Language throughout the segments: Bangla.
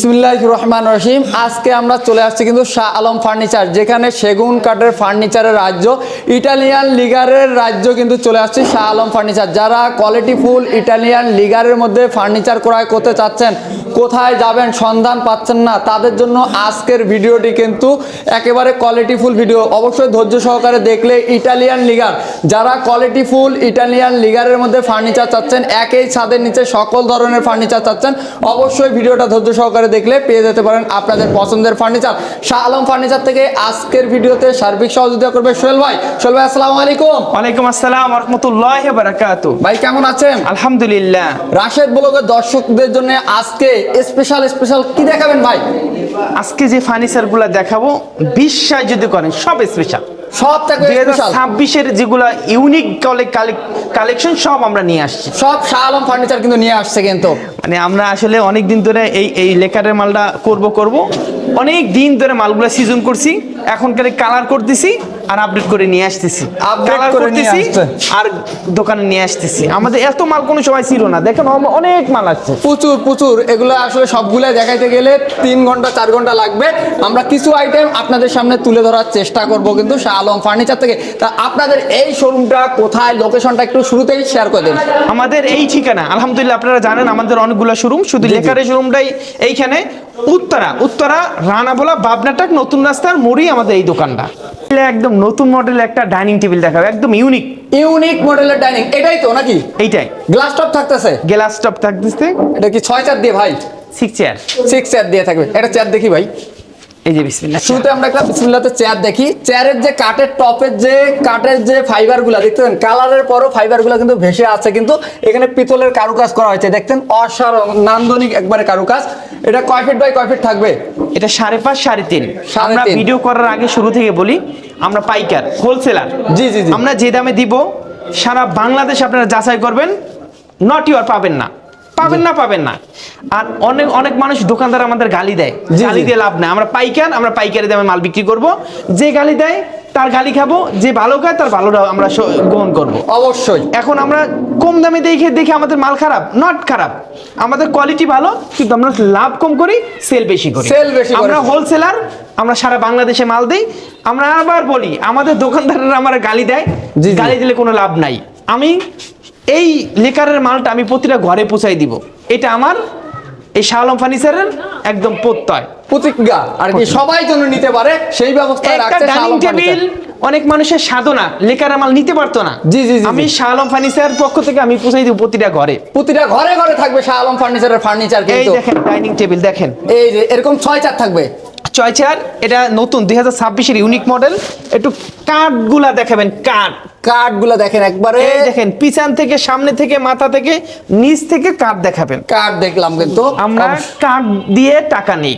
বিসমিল্লাহির রহমানির রহিম। আজকে আমরা চলে আসছি কিন্তু শাহ আলম ফার্নিচার, যেখানে সেগুন কাঠের ফার্নিচারের রাজ্য, ইটালিয়ান লিগারের রাজ্য কিন্তু চলে আসছে শাহ আলম ফার্নিচার। যারা কোয়ালিটি ফুল ইটালিয়ান লিগারের মধ্যে ফার্নিচার ক্রয় করতে চাচ্ছেন, কোথায় যাবেন সন্ধান পাচ্ছেন না, তাদের জন্য আজকের ভিডিওটি কিন্তু একেবারে কোয়ালিটি ফুল ভিডিও। অবশ্যই ধৈর্য সহকারে দেখলে ইটালিয়ান লিগার, যারা কোয়ালিটি ফুল ইটালিয়ান লিগারের মধ্যে ফার্নিচার চাচ্ছেন, একই ছাদের নিচে সকল ধরনের ফার্নিচার চাচ্ছেন, অবশ্যই ভিডিওটা ধৈর্য সহকারে দেখলে পেয়ে যেতে পারেন আপনাদের পছন্দের ফার্নিচার। শাহ আলম ফার্নিচার থেকে আজকের ভিডিওতে সার্বিক সহযোগিতা করবে সোহেল ভাই। সোহেল ভাই, আসসালামু আলাইকুম। ওয়ালাইকুম আসসালাম ওয়া রাহমাতুল্লাহি ওয়া বারাকাতুহু। ভাই কেমন আছেন? আলহামদুলিল্লাহ। রাশেদ ব্লগের দর্শকদের জন্য আজকে স্পেশাল কি দেখাবেন ভাই? আজকে যে ফার্নিচারগুলো দেখাবো, বিশ্বাস যদি করেন সব স্পেশাল, সব থেকে স্পেশাল। 2026-এর যেগুলো ইউনিক কালেকশন সব আমরা নিয়ে আসছি। সব শাহ আলম ফার্নিচার কিন্তু নিয়ে আসছে কিন্তু। মানে আমরা আসলে অনেক দিন ধরে এই লেকারের মালটা করব অনেক দিন ধরে মালগুলো সিজন করছি, এখনকার কালার করতেছি আর আপডেট করে নিয়ে আসতেছি, কালার করতেছি আর দোকানে নিয়ে আসতেছি। আমাদের এত মাল কোনো সময় ছিল না, দেখেন অনেক মাল আসছে, প্রচুর। এগুলো আসলে সবগুলো দেখাইতে গেলে 3 ঘন্টা 4 ঘন্টা লাগবে। আমরা কিছু আইটেম আপনাদের সামনে তুলে ধরার চেষ্টা করব কিন্তু শাহ আলম ফার্নিচার থেকে। তা আপনাদের এই শোরুমটা কোথায়, লোকেশনটা একটু শুরুতেই শেয়ার করে দিন। আমাদের এই ঠিকানা, আলহামদুলিল্লাহ আপনারা জানেন আমাদের অনেকগুলো শোরুম, শুধু লেকারের শোরুমটাই এইখানে উত্তরা রানাবোলা বাবনাটাক নতুন রাস্তার মোড়েই আমাদের এই দোকানটা। একদম নতুন মডেল একটা ডাইনিং টেবিল দেখাবো, একদম ইউনিক মডেলের ডাইনিং। এটাই তো নাকি? এইটাই। গ্লাস টপ থাকতেছে? গ্লাস টপ থাকতেছে। এটা কি 6 চেয়ার দিয়ে ভাই? 6 চেয়ার দিয়ে থাকবে। এটা চেয়ার দেখি ভাই। এই যে বিসমিল্লাহ, শুরুতে আমরা একটা বিসমিল্লাহতে চেয়ার দেখি। চেয়ারের যে কাঠের টপের যে কাঠের যে ফাইবারগুলো দেখতেন, কালারের পরও ফাইবারগুলো কিন্তু ভেসে আছে, কিন্তু এখানে পিতলের কারুকাজ করা হয়েছে, দেখতেন অসাধারণ নান্দনিক একবারে কারুকাজ। এটা কয় ফিট বাই কয় ফিট থাকবে? এটা 5.5 3.5। আমরা ভিডিও করার আগে শুরু থেকে বলি, আমরা পাইকার হোলসেলার। জি। আমরা যে দামে দিব সারা বাংলাদেশ আপনারা যাচাই করবেন, নট ইউর পাবেন না। আর অনেক মানুষ দোকানদার আমাদের গালি দেয়, গালি দিয়ে লাভ নাই। আমরা পাইকারি দামে মাল বিক্রি করব। যে গালি দেয় তার গালি খাবো, যে ভালো খায় তার ভালোটা আমরা গ্রহণ করব অবশ্যই। এখন আমরা কম দামে দেখে আমাদের মাল খারাপ, নট খারাপ, আমাদের কোয়ালিটি ভালো, কিন্তু আমরা লাভ কম করি, সেল বেশি করি। আমরা হোলসেলার, আমরা সারা বাংলাদেশে মাল দেই। আমরা আবার বলি, আমাদের দোকানদাররা আমার গালি দেয়, গালি দিলে কোনো লাভ নাই। আমি এই লেকারের মালটা আমি প্রতিটা ঘরে পৌঁছাই দিব। এটা আমার এই শাহ আলম ফার্নিচারের একদম প্রতিজ্ঞা আর কি, সবাই যেন নিতে পারে সেই ব্যবস্থায় রাখছে শাহ আলম ফার্নিচার। অনেক মানুষের সাধনা, লেকারের মাল নিতে পারতো না। জি। আমি শাহ আলম ফার্নিচার পক্ষ থেকে আমি পৌঁছাই দিব প্রতিটা ঘরে থাকবে শাহ আলম ফার্নিচারের ফার্নিচার। এই দেখেন ডাইনিং টেবিল, দেখেন এই যে এরকম 6 চেয়ার থাকবে। 6 চেয়ার, এটা নতুন 2026-এর ইউনিক মডেল। একটু কাঠগুলা দেখাবেন, কাঠগুলা দেখেন একবারে, দেখেন পিছন থেকে, সামনে থেকে, মাথা থেকে, নিচ থেকে কাঠ দেখাবেন। কাঠ দেখলাম, কিন্তু আমরা কাঠ দিয়ে টাকা নেই,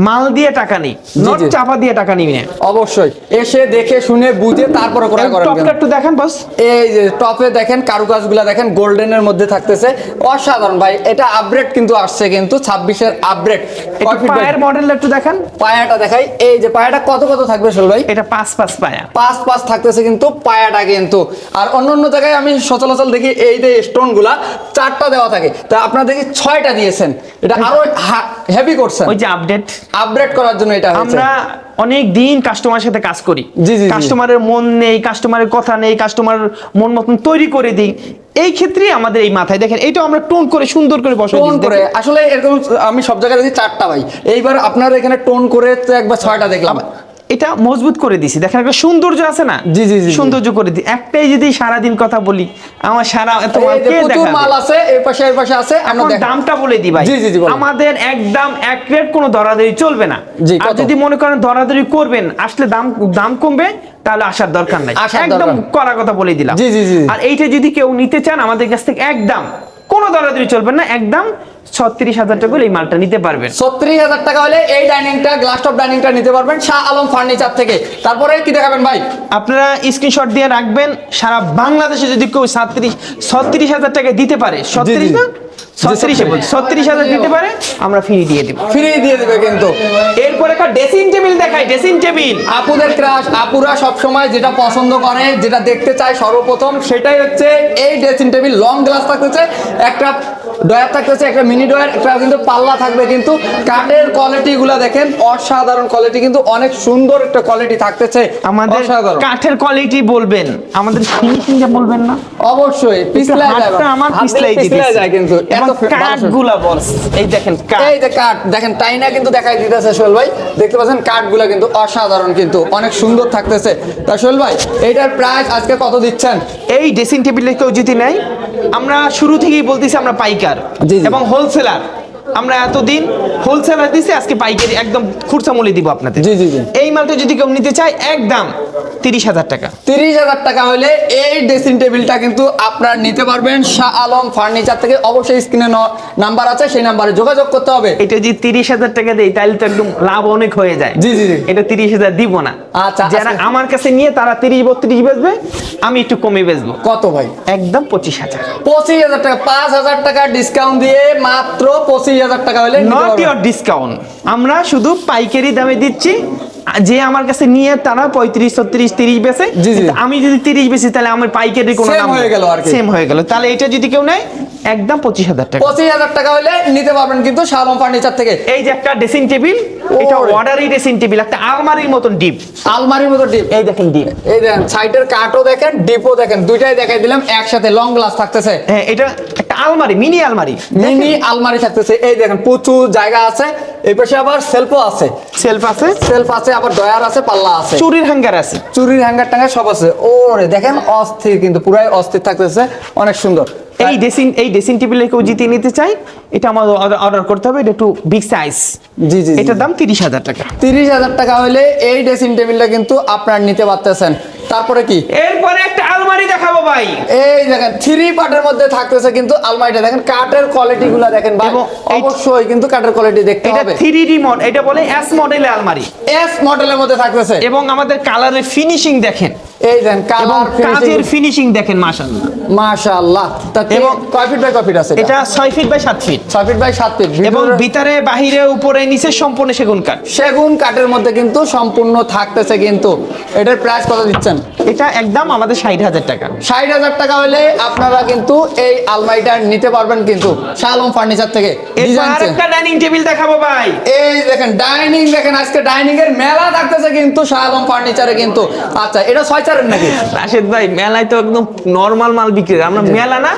মাল দিয়ে টাকা নেই, নট চাপা দিয়ে টাকা নিবি না। অবশ্যই এসে দেখে শুনে বুঝে তারপরে ক্রয় করেন। টপটা একটু দেখেন বস, এই যে টপে দেখেন কারুকাজগুলা দেখেন, গোল্ডেনের মধ্যে থাকতেছে, অসাধারণ ভাই। এটা আপগ্রেড কিন্তু আসছে, কিন্তু 26-এর আপগ্রেড। পায়ের মডেল একটু দেখেন, পায়াটা দেখাই। এই যে পায়াটা কত থাকবে সোহেল ভাই? এটা 5 পায়া, 5 থাকতেছে কিন্তু পায়াটা কিন্তু। আর অন্য জায়গায় আমি সচরাচর দেখি এই যে স্টোনগুলা 4টা দেওয়া থাকে, তা আপনারা দেখি 6টা দিয়েছেন। এটা আরো হেভি করছেন, ওই যে আপডেট করার জন্য। এটা আমরা অনেক দিন কাস্টমারের সাথে কাজ করি, কাস্টমারের মন নেই, কাস্টমারের কথা নেই, কাস্টমার মন মতন তৈরি করে দিই। এই ক্ষেত্রে আমাদের এই মাথায় দেখেন, এইটা আমরা টোন করে সুন্দর করে বসাই করে। আসলে এরকম আমি সব জায়গায় দেখি 4টা ভাই, এইবার আপনারা এখানে টোন করে একবার 6টা দেখলাম। এটা মজবুত করে দিছি, দেখেন একটা সৌন্দর্য আছে না। জি সৌন্দর্য করে দিই। একটাই যদি সারাদিন কথা বলি, আমার সারা এত মাল আছে, এর পাশে আছে। আমরা দামটা বলে দিই ভাই, আমাদের একদম এক রেট, কোনো দরাদরি চলবে না। আর যদি মনে করেন দরাদরি করবেন, আসলে দাম কমবে, তাহলে আসার দরকার নাই, একদম কড়া কথা বলে দিলাম। আর এইটা যদি কেউ নিতে চান আমাদের কাছ থেকে, একদম কোনো দরাদরি চলবে না, একদম 36,000 টাকা হলে এই মালটা নিতে পারবেন। 36,000 টাকা হলে এই ডাইনিংটা, গ্লাস টপ ডাইনিংটা নিতে পারবেন শাহ আলম ফার্নিচার থেকে। তারপরে কি দেখাবেন ভাই? আপনারা স্ক্রিনশট দিয়ে রাখবেন, সারা বাংলাদেশে যদি কেউ 36,000 টাকা দিতে পারে, 36 না 36,000 দিতে পারে, আমরা ফ্রি দিয়ে দেব। ফ্রি দিয়ে দিবে কিন্তু। এরপর একটা ড্রেসিং টেবিল দেখাই, ড্রেসিং টেবিল। আপুদের ক্রাশ, আপুরা সবসময় যেটা পছন্দ করে, যেটা দেখতে চায় সর্বপ্রথম, সেটাই হচ্ছে এই ড্রেসিং টেবিল। লং গ্লাস থাকতেছে, একটা ডয়ার থাকতেছে, একটা মিনি ডয়ার, একটা কিন্তু পাল্লা থাকবে কিন্তু। কাঠের কোয়ালিটি গুলা দেখেন, অসাধারণ কোয়ালিটি কিন্তু, অনেক সুন্দর একটা কোয়ালিটি থাকতেছে আমাদের অসাধারণ। কাঠের কোয়ালিটি বলবেন, আমাদের ফিনিশিংটা বলবেন না? অবশ্যই পিছলাই যায়, হাতটা আমার হাত দিলে পিছলাই যায় কিন্তু। এবং কাঠগুলা বস, এই দেখেন কাঠ, এই যে কাঠ দেখেন, টাইনা কিন্তু দেখাই দিতেছে সোহেল ভাই, দেখতে পাচ্ছেন কাঠগুলা কিন্তু অসাধারণ কিন্তু, অনেক সুন্দর থাকতেছে। তা সোহেল ভাই, এইটার প্রাইস আজকে কত দিচ্ছেন? এই ড্রেসিং টেবিলে কেউ যদি নেয়, আমরা শুরু থেকেই বলতেছি আমরা পাইকার জি, জি। এবং হোলসেলার। আমরা এতদিন হোলসেলার দিছি, আজকে পাইকারি একদম খুচরা মূল্যে দিব আপনাদের। জি, জি, জি। এই মালটা যদি কেউ নিতে চায়, একদম 30,000 টাকা। 30,000 টাকা হলে এই ড্রেসিং টেবিলটা কিন্তু আপনারা নিতে পারবেন শাহ আলম ফার্নিচার থেকে। অবশ্যই স্ক্রিনে নাম্বার আছে, সেই নাম্বারে যোগাযোগ করতে হবে। এটা যদি 30,000 টাকা দেই, তাহলে তো একদম লাভ অনেক হয়ে যায়। জি, জি, জি। এটা 30,000 দিব না। আচ্ছা, যারা আজকে- আমার কাছে নিয়ে তারা 30-32 বেচবে, আমি একটু কমে বেচবো। কত ভাই? একদম 25,000। 25,000 টাকা, 5,000 টাকা ডিসকাউন্ট দিয়ে মাত্র 25,000 টাকা হলে নিতে নট পারবেন। ইওর ডিসকাউন্ট, আমরা শুধু পাইকারি দামে দিচ্ছি। যে আমার কাছে নিয়ে তারা 35-36-30 বেচে, জি, জি। কিন্তু আমি যদি 30 বেচি, তাহলে আমার পাইকারি কোনো Same দাম হয়ে গেল আর কি। সেম হয়ে গেল। তাহলে এটা যদি কেউ নেয়, একদম 25,000 টাকা। 25,000 টাকা হলে নিতে পারবেন কিন্তু শাহ আলম ফার্নিচার থেকে। এই যে একটা ড্রেসিং টেবিল, এটা ওরে। অর্ডারি ড্রেসিং টেবিল, একটা আলমারির মতন ডিপ। আলমারির মতো ডিপ, এই দেখেন ডিপ। এই দেখেন সাইডের কাঠও দেখেন, ডিপও দেখেন, দুইটাই দেখাই দিলাম একসাথে। লং গ্লাস থাকতেছে, হ্যাঁ, এটা একটা আলমারি, মিনি আলমারি। মিনি আলমারি থাকতেছে। এই দেখেন প্রচুর জায়গা আছে, এই পাশে আবার সেলফও আছে, সেলফ আছে, সেলফ আছে, আবার ডয়ার আছে, পাল্লা আছে, চুরির হ্যাঙ্গার আছে। চুরির হ্যাঙ্গার ট্যাঙ্গার সব আছে। ওরে দেখেন অস্থির কিন্তু, পুরাই অস্থির থাকতেছে, অনেক সুন্দর। এই ড্রেসিং টেবিলে কেউ জিতে নিতে চাই, এটা আমার অর্ডার করতে হবে। এটা একটু বিগ সাইজ। জি, জি, এটার দাম 30,000 টাকা। 30,000 টাকা হলে এই ড্রেসিং টেবিলটা কিন্তু আপনার নিতে পারতেছেন। তারপরে কি, এরপরে একটা আলমারি দেখাবো ভাই। এই দেখেন 3 পার্টের মধ্যে থাকতেছে কিন্তু আলমারিটা। দেখেন কাঠের কোয়ালিটি গুলা দেখেন ভাই, এবং অবশ্যই কিন্তু কাঠের কোয়ালিটি দেখতে এটা হবে। 3D মড, এটা বলে এস মডেলের আলমারি। এস মডেলের মধ্যে থাকতেছে। এবং আমাদের কালারের ফিনিশিং দেখেন, এই দেখেন এবং কালার কাজের ফিনিশিং দেখেন, মাশাআল্লাহ। মাশাআল্লাহ। এবং এবং কয় ফিট বাই কয় ফিট আছে? এটা 6 feet by 7 feet, 6 feet by 7 feet. এবং ভিতরে বাহিরে উপরে নিচে সম্পূর্ণ সেগুন কাঠ। সেগুন কাঠের মধ্যে কিন্তু সম্পূর্ণ থাকতেছে কিন্তু। এটার প্রাইস কত দিচ্ছেন? এটা একদম আমাদের 60,000 টাকা। 60,000 টাকা হলে আপনারা কিন্তু এই আলমারিটা নিতে পারবেন কিন্তু শাহ আলম ফার্নিচার থেকে। এরপর ডিজাইন চেঞ্জ। আরেকটা ডাইনিং টেবিল দেখাবো ভাই। এই দেখেন ডাইনিং, দেখেন আজকে ডাইনিং এর মেলা থাকতেছে কিন্তু শাহ আলম ফার্নিচারে কিন্তু। আচ্ছা, এটা 6 চারের নাকি? রাশেদ ভাই, মেলায় তো একদম নরমাল মাল বিক্রি হয়। আমরা মেলা না,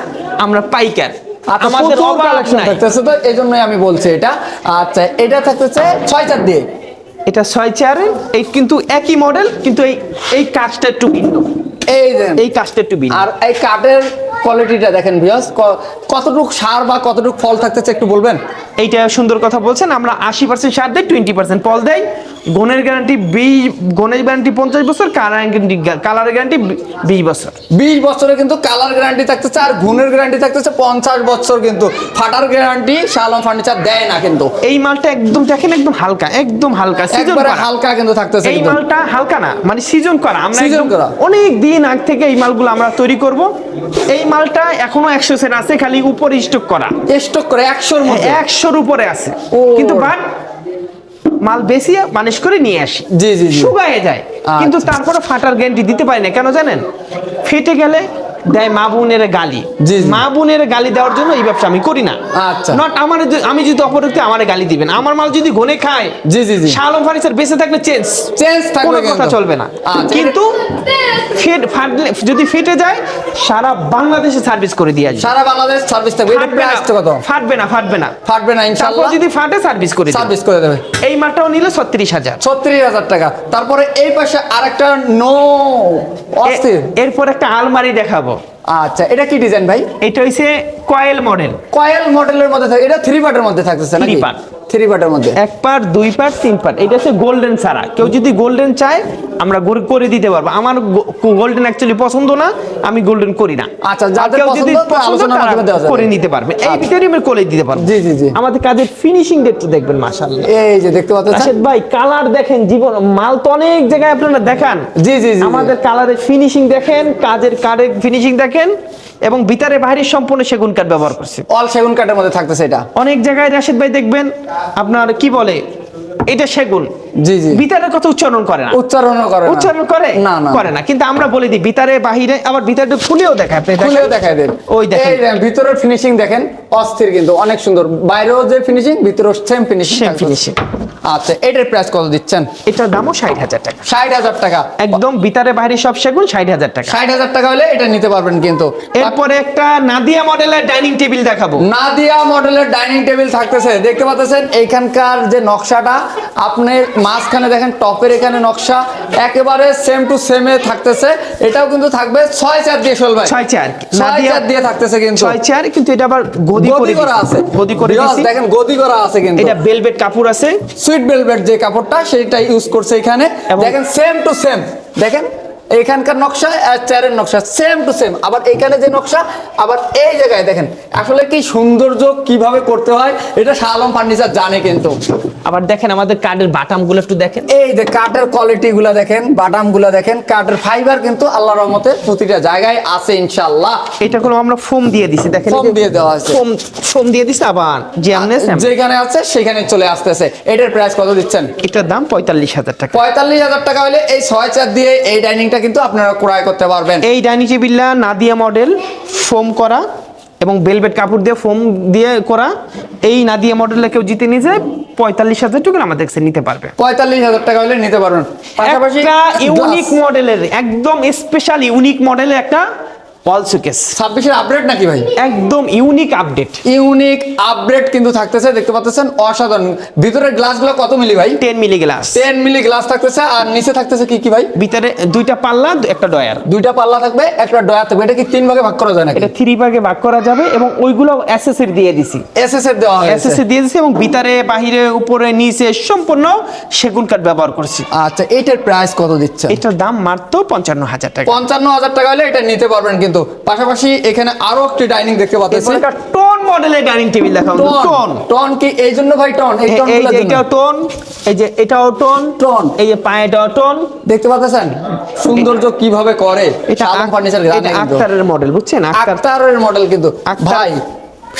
আমরা পাইকার। আচ্ছা, আমাদের প্রচুর অভাব কালেকশন নাই। থাকতেছে, তো এই জন্যই আমি বলছি এটা। আচ্ছা, এটা থাকতেছে 6 চার দিয়ে। এটা 6 চেয়ারের, এই কিন্তু একই মডেল, কিন্তু এই কাজটা একটু ভিন্ন। এই দেন, এই কাজটা একটু ভিন্ন। আর এই কাঠের কোয়ালিটিটা দেখেন ভিউয়ার্স, কতটুকু সার বা কতটুকু ফল থাকতেছে একটু বলবেন? এইটা সুন্দর কথা বলছেন। আমরা 80% সার দেই, 20% ফল দেই। গুণের গ্যারান্টি 50 বছর, কালারের গ্যারান্টি 20 বছর। 20 বছরে কিন্তু কালার গ্যারান্টি থাকতেছে, আর গুণের গ্যারান্টি থাকতেছে 50 বছর কিন্তু। ফাটার গ্যারান্টি শাহ আলম ফার্নিচার দেয় না কিন্তু। এই মালটা একদম দেখেন, একদম হালকা, একদম হালকা সিজন একবারে করা। হালকা কিন্তু থাকতেছে এই কিন্তু। মালটা হালকা না, মানে সিজন করা। আমরা Season একদম করা। অনেক দিন আগ থেকে এই মালগুলো আমরা তৈরি করব। এই মালটা এখনো 100 সেট আছে, খালি উপরে স্টক করা। স্টক করে 100-র মধ্যে। 100-র উপরে আছে, ও। কিন্তু বাট মাল বেশি মানুষ করে নিয়ে আসি, জি, জি, জি। শুকায়ে যায়। কিন্তু তারপরে ফাটার গ্যারান্টি দিতে পারি না, কেন জানেন? ফেটে গেলে দেয় মা বোনের গালি। জি, জি। মা বোনের গালি দেওয়ার জন্য এই ব্যবসা আমি করি না। আচ্ছা। নট আমার, আমি যদি অপরকে আমার গালি দিবেন, আমার মাল যদি ঘনে খায়, জি, জি, জি। শাহ আলম ফার্নিচার বেঁচে থাকলে চেঞ্জ থাকবে কোনো কথা কিন্তু। চলবে না। আচ্ছা, কিন্তু যদি ফেটে যায়, সারা বাংলাদেশে সার্ভিস করে দিয়ে আসবে। সারা বাংলাদেশ সার্ভিস থাকবে। এটা ফাটবে না, প্রাইস কত? ফাটবে না। ফাটবে না তারপর ইনশাআল্লাহ। যদি ফাটে, সার্ভিস করে দেবে। সার্ভিস করে দেবে। এই মালটাও নিলে 36,000। 36,000 টাকা। তারপরে এই পাশে আরেকটা অস্থির। এরপর একটা আলমারি দেখাবো। আচ্ছা, এটা কি ডিজাইন ভাই? এটা হইছে কয়েল মডেল। কয়েল মডেলের মধ্যে থাকে। এটা 3 পার্টের মধ্যে থাকতেছে নাকি? 3 part। 3 পার্টের মধ্যে। 1 পার্ট, 2 পার্ট, 3 পার্ট। এটা হচ্ছে গোল্ডেন ছাড়া। কেউ যদি গোল্ডেন চায়, আমরা করে দিতে পারবো। আমার গোল্ডেন অ্যাকচুয়ালি পছন্দ না, আমি গোল্ডেন করি না। আচ্ছা, আর যাদের কেউ যদি পছন্দ, আলোচনার তারা মাধ্যমে দেওয়া যাবে। করে নিতে পারবে। এই আচ্ছা। ভিতরে আমি করে দিতে পারবো। জি, জি, জি। আমাদের কাজের ফিনিশিং একটু দেখবেন, মাশাআল্লাহ। এই যে দেখতে পাচ্ছেন। রাশেদ ভাই, কালার দেখেন, জীবন মাল তো অনেক জায়গায় আপনারা দেখান। জি, জি, জি। আমাদের কালারের ফিনিশিং দেখেন, কাজের ফিনিশিং দেখেন। দেখেন, এবং ভিতরে বাইরে সম্পূর্ণ সেগুন কাঠ ব্যবহার করছি। অল সেগুন কাঠের মধ্যে থাকতেছে এটা। অনেক জায়গায় রাশেদ ভাই দেখবেন আপনার কি বলে এটা সেগুন, জি জি, ভিতরের কথা উচ্চারণ করে না, উচ্চারণও করে না। উচ্চারণ করে না না করে না, কিন্তু আমরা বলে দিই ভিতরে বাহিরে, আবার ভিতরে খুলেও দেখায়, আপনি দেখেন। খুলেও দেখায় দেন। ওই দেখেন। এই দেখেন ভিতরের ফিনিশিং দেখেন, অস্থির কিন্তু, অনেক সুন্দর। বাইরেও যে ফিনিশিং, ভিতরেও সেম ফিনিশিং। Same finishing। আচ্ছা, এটার প্রাইস কত দিচ্ছেন? এটার দামও 60,000 টাকা। 60,000 টাকা। একদম ভিতরে বাইরে সব সেগুন, 60,000 টাকা। 60,000 টাকা হলে এটা নিতে পারবেন কিন্তু। এরপরে একটা নাদিয়া মডেলের ডাইনিং টেবিল দেখাবো। নাদিয়া মডেলের ডাইনিং টেবিল থাকতেছে, দেখতে পাচ্ছেন এইখানকার যে নকশাটা, আপনি মাঝখানে দেখেন টপের এখানে নকশা একেবারে সেম টু সেমে থাকতেছে। এটাও কিন্তু থাকবে 6 চেয়ার দিয়ে, সোল ভাই 6 চেয়ার, 6 চেয়ার দিয়ে থাকতেছে কিন্তু। 6 চেয়ার, কিন্তু এটা আবার গদি করা আছে, গদি করে Viewers, দিয়েছি। দেখেন গদি করা আছে কিন্তু। এটা ভেলভেট কাপড় আছে, সুইট ভেলভেট যে কাপড়টা সেটা ইউজ করছে এখানে। এবং- দেখেন সেম টু সেম, দেখেন এইখানকার নকশা আর চেয়ারের নকশা সেম টু সেম। আবার এইখানে যে নকশা, আবার এই জায়গায় দেখেন আসলে কি সৌন্দর্য কিভাবে করতে হয়, এটা শাহ আলম ফার্নিচার জানে কিন্তু। আবার দেখেন আমাদের কাঠের বাটামগুলো একটু দেখেন, এই যে কাঠের কোয়ালিটি গুলা দেখেন, বাটাম গুলা দেখেন, কাঠের ফাইবার কিন্তু আল্লাহর রহমতে প্রতিটা জায়গায় আছে ইনশাআল্লাহ। এটা কোনো আমরা ফোম দিয়ে দিছি, দেখেন ফোম দিয়ে দেওয়া আছে। ফোম দিয়ে দিছি, আবার যেমনে যেখানে আছে সেখানে চলে আসতেছে। এটার প্রাইস কত দিচ্ছেন? এটার দাম 45,000 টাকা। 45,000 টাকা হলে এই 6 চেয়ার দিয়ে এই ডাইনিংটা কিন্তু আপনারা ক্রয় করতে পারবেন। এই ডাইনিং টেবিলটা নাদিয়া মডেল, ফোম করা এবং ভেলভেট কাপড় দিয়ে ফোম দিয়ে করা। এই নাদিয়া মডেলটা কেউ জিতে নিয়ে যায় 45,000 টাকা আমাদের কাছে নিতে পারবে। 45,000 টাকা হলে নিতে পারবেন। পাশাপাশি একটা ইউনিক মডেলের, একদম স্পেশাল ইউনিক মডেলের একটা ওয়াল শোকেস, 26-এর আপডেট নাকি ভাই? একদম ইউনিক আপডেট, ইউনিক আপডেট কিন্তু থাকতেছে, দেখতে পাচ্ছেন অসাধারণ। ভিতরের গ্লাসগুলো কত মিলি ভাই? 10 মিলি গ্লাস, 10 মিলি গ্লাস থাকতেছে। আর নিচে থাকতেছে কি কি ভাই? ভিতরে দুইটা পাল্লা, একটা ডয়ার, দুইটা পাল্লা থাকবে, একটা ডয়ার থাকবে। এটা কি 3 ভাগে ভাগ করা যায় নাকি? এটা 3 ভাগে ভাগ করা যাবে, এবং ওইগুলো এসএসএর দিয়ে দিছি, এসএসএর দেওয়া হয়েছে। এসএসএর দিয়ে দিছি, এবং ভিতরে বাহিরে উপরে নিচে সম্পূর্ণ সেগুন কাঠ ব্যবহার করছি। আচ্ছা, এটার প্রাইস কত দিচ্ছেন? এটার দাম মাত্র 55,000 টাকা। 55,000 টাকা হলে এটা নিতে পারবেন কিন্তু। পাশাপাশি এখানে আরো একটি ডাইনিং দেখতে পাচ্ছেন। এরপর একটা টোন মডেলের ডাইনিং টেবিল দেখাবো। টোন, টোন কি এই জন্য ভাই? টোন, এই এই টোনগুলোর যে জন্য। এটাও টোন, এই যে এটাও টোন, টোন। এই যে পায়েটাও টোন। দেখতে পাচ্ছেন সৌন্দর্য কিভাবে করে এটা শাহ আলম ফার্নিচার এটা জানে কিন্তু। আক্তারের মডেল, বুঝছেন? আক্তারের মডেল কিন্তু আক্তার। ভাই,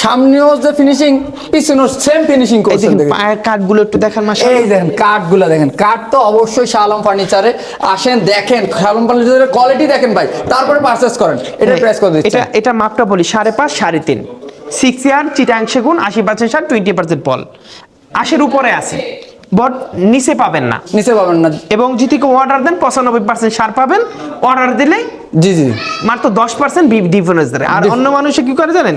সামনেও যে ফিনিশিং, পিছনেও সেম ফিনিশিং এই করছেন দেখেন দেখেন। পায়ের কাঠগুলো একটু দেখান মাশাআল্লাহ। এই দেখেন কাঠগুলো দেখেন, কাঠ তো অবশ্যই শাহ আলম ফার্নিচারে আসেন, দেখেন শাহ আলম ফার্নিচারের কোয়ালিটি দেখেন ভাই, তারপরে পারচেজ করেন। এটার প্রাইস কত দিচ্ছেন? এটা মাপটা বলি 5.5 3.5 6 চেয়ার চিটাং সেগুন, 80% সার, 20% পল। 80-এর উপরে আছে, বট নিচে পাবেন না। নিচে পাবেন না। এবং যদি কেউ অর্ডার দেন 95% সার পাবেন। অর্ডার দিলে জি জি, মাত্র 10% ডিফারেন্স দেয়। আর অন্য মানুষে কি করে জানেন,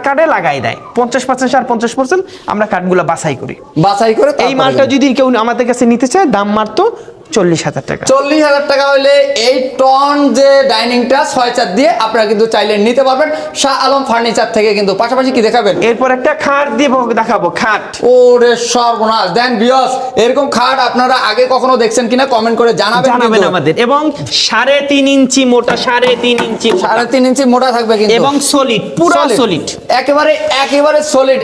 কাটে লাগাই দেয় 50% সার, 50% আমরা কাঠগুলো বাছাই করি। বাছাই করে এই মালটা যদি কেউ আমাদের কাছে নিতে চায়, দাম মাত্র 40,000 টাকা। 40,000 টাকা হলে এই টন যে ডাইনিংটা 6 চেয়ার দিয়ে আপনারা কিন্তু চাইলে নিতে পারবেন শাহ আলম ফার্নিচার থেকে কিন্তু। পাশাপাশি কি দেখাবেন? এরপর একটা খাট দিয়ে দেখাবো, খাট। ওরে সর্বনাশ, দেন ভিউয়ার্স, এরকম খাট আপনারা আগে কখনো দেখছেন কিনা কমেন্ট করে জানাবেন কিন্তু। আমাদের, এবং 3.5 ইঞ্চি মোটা, 3.5 ইঞ্চি 3.5 ইঞ্চি মোটা থাকবে কিন্তু, এবং সলিড, পুরো সলিড, একেবারে সলিড,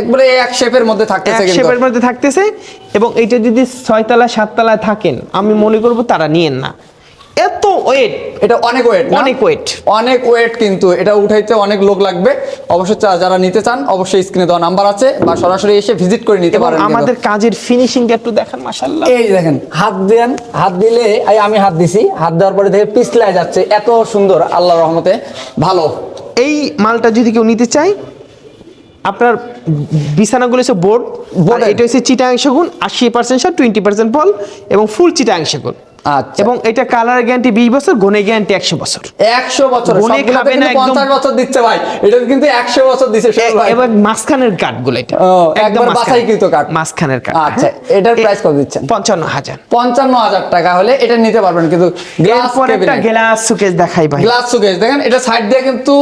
একবারে এক শেপের মধ্যে থাকতেছে এক কিন্তু। শেপের মধ্যে থাকতেছে। এবং এটা যদি 6 তলা 7 তলায় থাকেন, আমি মনে করব তারা নিয়েন না, এত ওয়েট। এটা অনেক ওয়েট, অনেক ওয়েট, অনেক ওয়েট কিন্তু। এটা উঠাইতে অনেক লোক লাগবে। অবশ্যই যারা নিতে চান অবশ্যই স্ক্রিনে দেওয়া নাম্বার আছে, বা সরাসরি এসে ভিজিট করে নিতে এবং পারেন কিন্তু। আমাদের কাজের ফিনিশিংটা একটু দেখেন মাশাআল্লাহ। এই দেখেন, হাত দেন, হাত দিলে আমি হাত দিছি, হাত দেওয়ার পরে দেখে পিছলায় যাচ্ছে, এত সুন্দর, আল্লাহর রহমতে ভালো। এই মালটা যদি কেউ নিতে চায়, আপনার বিছানাগুলো হচ্ছে বোর্ড, এটা হচ্ছে চিটাং সেগুন, 80% সার, 20% পল, এবং ফুল চিটাং সেগুন। আচ্ছা, এবং এটা কালার গ্যারান্টি 20 বছর, গুণে গ্যারান্টি 100 বছর। 100 বছর গুণে সবগুলোতে খাবে না, কিন্তু একদম 50 বছর দিচ্ছে ভাই, এটা কিন্তু 100 বছর দিছে সোহেল ভাই। এবার মাঝখানের কাঠগুলো, এটা ও, একবার বাছাইকৃত কাঠ, মাঝখানের কাঠ। আচ্ছা, এটার প্রাইস কত দিচ্ছেন? 55,000। 55,000 টাকা হলে এটা নিতে পারবেন কিন্তু। গ্লাস এরপর একটা গ্লাস সুকেস দেখাই ভাই, গ্লাস সুকেস দেখেন, এটা সাইড দিয়ে কিন্তু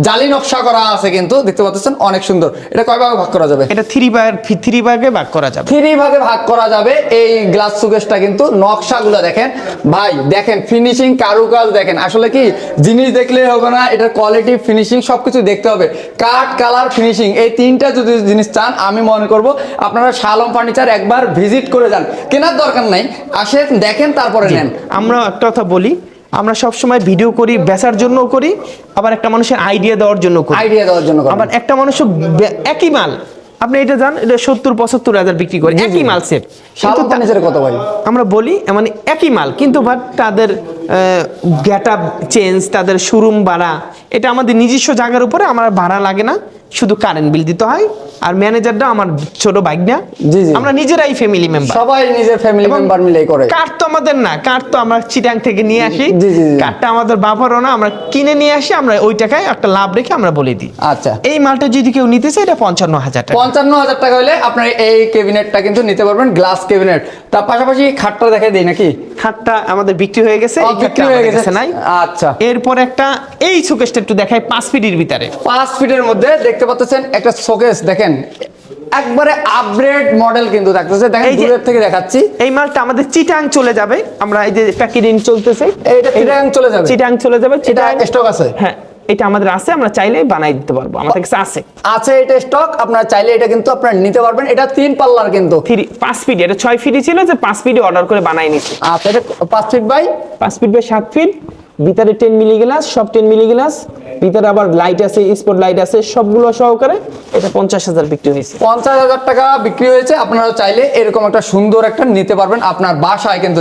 জালি নকশা করা আছে কিন্তু, দেখতে পাচ্ছেন অনেক সুন্দর। এটা কয় ভাগে ভাগ করা যাবে? এটা 3 ভাগে ভাগ করা যাবে। 3 ভাগে ভাগ করা যাবে এই গ্লাস সুকেসটা কিন্তু। নকশাগুলো দেখেন ভাই, দেখেন ফিনিশিং, কারুকাজ দেখেন। আসলে কি জিনিস দেখলে হবে না, এটার কোয়ালিটি, ফিনিশিং সবকিছু দেখতে হবে। কাঠ, কালার, ফিনিশিং, এই 3টা যদি জিনিস চান, আমি মনে করব আপনারা শাহ আলম ফার্নিচার একবার ভিজিট করে যান। কেনার দরকার নাই, আসেন দেখেন তারপরে নেন। আমরা একটা কথা বলি, আমরা সবসময় ভিডিও করি, বেচার জন্য করি, আবার একটা মানুষের আইডিয়া দেওয়ার জন্য করি। আইডিয়া দেওয়ার জন্য করেন। আবার একটা মানুষ একই মাল, আপনি এটা জান, এটা 70-75 হাজার বিক্রি করে, একই মাল সেট। শাহ আলম ফার্নিচারে কত ভাই? আমরা বলি মানে একই মাল, কিন্তু বাট তাদের গেট আপ চেঞ্জ, তাদের শোরুম ভাড়া, এটা আমাদের নিজস্ব জায়গার উপরে আমার ভাড়া লাগে না, শুধু কারেন্ট বিল দিতে হয়। আর ম্যানেজারটা আমার ছোট ভাই না, জি জি, আমরা নিজেরাই ফ্যামিলি মেম্বার, সবাই নিজের ফ্যামিলি মেম্বার মিলেই করে। কাঠ তো আমাদের না, কাঠ তো আমরা চিটাং থেকে নিয়ে আসি, জি জি জি। কাঠটা আমাদের বাবারও না, আমরা কিনে নিয়ে আসি, আমরা ওই টাকায় একটা লাভ রেখে আমরা বলে দিই। আচ্ছা, এই মালটা যদি কেউ নিতে চায় এটা 55,000 টাকা। 55,000 টাকা হলে আপনার এই ক্যাবিনেটটা কিন্তু নিতে পারবেন, গ্লাস ক্যাবিনেট। তার পাশাপাশি খাটটা দেখাই দেই নাকি? খাটটা আমাদের বিক্রি হয়ে গেছে, এই বিক্রি খাটটা হয়ে আমাদের গেছে কাছে নাই। আচ্ছা, এরপর একটা এই শোকেসটা একটু দেখাই, 5 ফিটের ভিতরে, 5 ফিটের মধ্যে দেখতে পাচ্ছেন একটা শোকেস, দেখেন একবারে আপগ্রেড মডেল কিন্তু থাকতেছে। দেখেন এই যে- দূরের থেকে দেখাচ্ছি, এই মালটা আমাদের চিটাং চলে যাবে, আমরা এই যে প্যাকেজিং চলতেছে, এইটা চিটাং চলে যাবে, চিটাং চলে যাবে, এটা চিটাং স্টক আছে। হ্যাঁ, এটা আমাদের আছে, আমরা চাইলে বানাই দিতে পারবো, আমাদের কাছে আছে। আছে এটা স্টক, আপনারা চাইলে এটা কিন্তু আপনারা নিতে পারবেন। এটা 3 পাল্লার কিন্তু, 5 ফিট, এটা 6 ফিটই ছিল, যে 5 ফিটে অর্ডার করে বানাই নিচ্ছি। আচ্ছা এটা 5 feet by 5 feet by 7 feet, ভিতরে 10 মিলি গ্লাস, সব 10 মিলি গ্লাস, ভিতরে আবার লাইট আছে, স্পট লাইট আছে, সবগুলো সহকারে এটা 50,000 বিক্রি হয়েছে। 50,000 টাকা বিক্রি হয়েছে। আপনারা চাইলে এরকম একটা সুন্দর একটা নিতে পারবেন আপনার বাসায় কিন্তু।